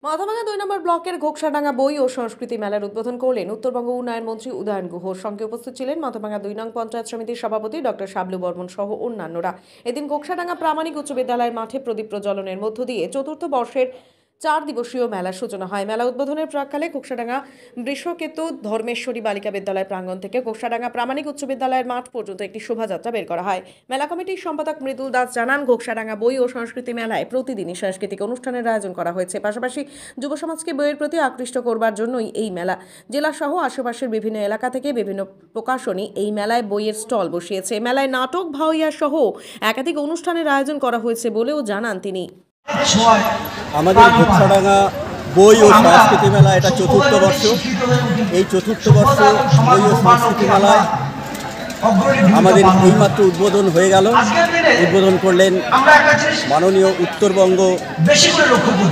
মাথাভাঙা ২ নম্বর ব্লকের ঘোকসাডাঙ্গা বই ও সংস্কৃতি মেলার উদ্বোধন করলেন উত্তরবঙ্গ উন্নয়ন মন্ত্রী উদয়ন গুহ। সঙ্গে উপস্থিত ছিলেন মাথাভাঙা ২ নং পঞ্চায়েত সমিতির সভাপতি ডক্টর শাবলু বর্মন সহ অন্যান্যরা। এদিন ঘোকসাডাঙ্গা প্রামাণিক উচ্চ বিদ্যালয়ের মাঠে প্রদীপ প্রজ্বলনের মধ্য দিয়ে চতুর্থ বর্ষের ৪ দিবসীয় মেলার সূচনা হয়। মেলা উদ্বোধনের প্রাক্কালে ঘোকসাডাঙ্গা বৃষকেতু ধর্মেশ্বরী বালিকা বিদ্যালয় প্রাঙ্গণ থেকে ঘোকসাডাঙ্গা প্রামাণিক উচ্চ বিদ্যালয়ের মাঠ পর্যন্ত একটি শোভাযাত্রা বের করা হয়। মেলা কমিটির সম্পাদক মৃদুল দাস জানান, ঘোকসাডাঙ্গা বই ও সংস্কৃতি মেলায় প্রতিদিনই সাংস্কৃতিক অনুষ্ঠানের আয়োজন করা হয়েছে। পাশাপাশি যুব সমাজকে বইয়ের প্রতি আকৃষ্ট করবার জন্যই এই মেলা। জেলা সহ আশেপাশের বিভিন্ন এলাকা থেকে বিভিন্ন প্রকাশনী এই মেলায় বইয়ের স্টল বসিয়েছে। মেলায় নাটক, ভাওয়াইয়া সহ একাধিক অনুষ্ঠানের আয়োজন করা হয়েছে বলেও জানান তিনি। আমাদের ঘোকসাডাঙ্গা বই ও সংস্কৃতি মেলা এটা চতুর্থ বর্ষ। এই চতুর্থ বর্ষ বই ও সংস্কৃতি মেলায় আমাদের এইমাত্র উদ্বোধন হয়ে গেল। উদ্বোধন করলেন মাননীয় উত্তরবঙ্গ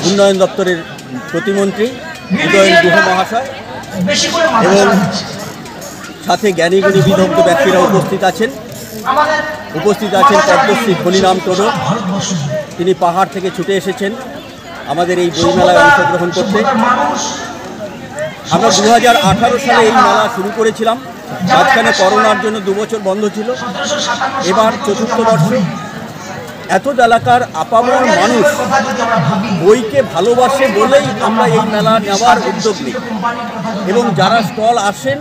উন্নয়ন দপ্তরের প্রতিমন্ত্রী উদয়ন গুহ মহাশয় এবং সাথে জ্ঞানীগুণী বিদগ্ধ ব্যক্তিরা উপস্থিত আছেন পদ্মশ্রী ফণিরাম টোডো। তিনি পাহাড় থেকে ছুটে এসেছেন আমাদের এই বইমেলায় অংশগ্রহণ করতে। আমরা 2018 সালে এই মেলা শুরু করেছিলাম। মাঝখানে করোনার জন্য 2 বছর বন্ধ ছিল। এবার চতুর্থ বর্ষ। এত এলাকার আপামর মানুষ বইকে ভালোবাসে বলেই আমরা এই মেলা নেওয়ার উদ্যোগ নিই এবং যারা স্টল আসেন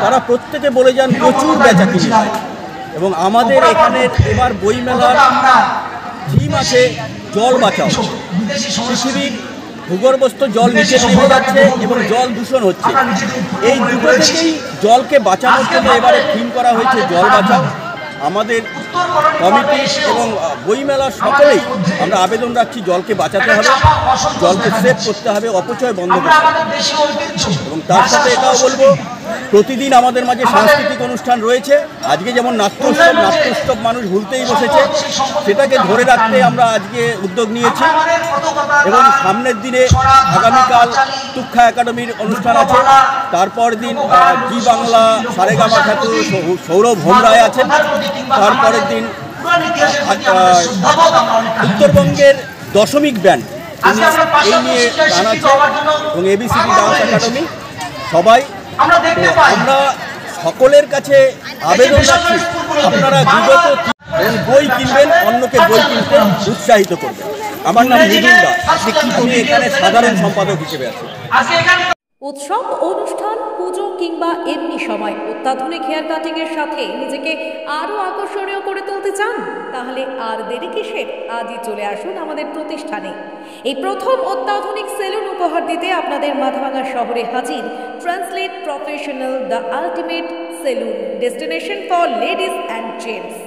তারা প্রত্যেকে বলে যান প্রচুর বেচাকিনি হয়। এবং আমাদের এখানে এবার বই মেলার থিম আছে জল বাঁচাও। পৃথিবীর ভূগর্ভস্থ জল নিচে নেমে যাচ্ছে এবং জল দূষণ হচ্ছে। এই দুটো থেকেই জলকে বাঁচানোর জন্য এবারে থিম করা হয়েছে জল বাঁচাও। আমাদের কমিটি এবং বইমেলার সকলেই আমরা আবেদন রাখছি জলকে বাঁচাতে হবে, জলকে সেভ করতে হবে, অপচয় বন্ধ করতে হবে। এবং তার সাথে এটাও বলবো প্রতিদিন আমাদের মাঝে সাংস্কৃতিক অনুষ্ঠান রয়েছে। আজকে যেমন নাট্যোৎসব মানুষ ভুলতেই বসেছে, সেটাকে ধরে রাখতে আমরা আজকে উদ্যোগ নিয়েছি। এবং সামনের দিনে আগামীকাল তুক্ষা একাডেমির অনুষ্ঠান আছে, তারপর দিন জি বাংলা সারেগামা খ্যাত সৌরভ হোমরায় আছেন, তারপরের দিন উত্তরবঙ্গের দশমিক ব্যান্ড এই নিয়ে গান আছে এবং এবিসিডি ডান্স একাডেমি। সবাই আমরা সকলের কাছে আবেদন রাখছি আপনারা বিগত বই কিনবেন, অন্যকে বই কিনতে উৎসাহিত করবেন। আমার নাম মৃদুল দাস, আমি এখানে সাধারণ সম্পাদক হিসেবে আছি। উৎসব, অনুষ্ঠান, পুজো কিংবা এমনি সময় অত্যাধুনিক হেয়ার কাটিং এর সাথে নিজেকে আরো আকর্ষণীয় করে তুলতে চান? তাহলে আর দেরি কিসের? আজই চলে আসুন আমাদের প্রতিষ্ঠানে। এই প্রথম অত্যাধুনিক সেলুন উপহার দিতে আপনাদের মাথাভাঙা শহরে হাজির translate professional, the ultimate salon, destination for ladies and gents.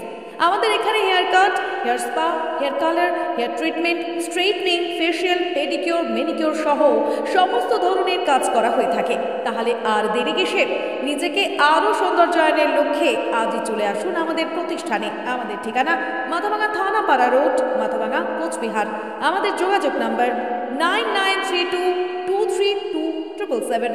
আমাদের এখানে hair cut, hair spa, hair colour, hair treatment, straightening, facial, pedicure, manicure সহ সমস্ত ধরনের কাজ করা হয়ে থাকে। তাহলে আর দেরি কিসের? নিজেকে আরও সৌন্দর্যায়নের লক্ষ্যে আজই চলে আসুন আমাদের প্রতিষ্ঠানে। আমাদের ঠিকানা মাথাভাঙা থানাপাড়া রোড, মাথাভাঙা, কোচবিহার। আমাদের যোগাযোগ নাম্বার 9932232777।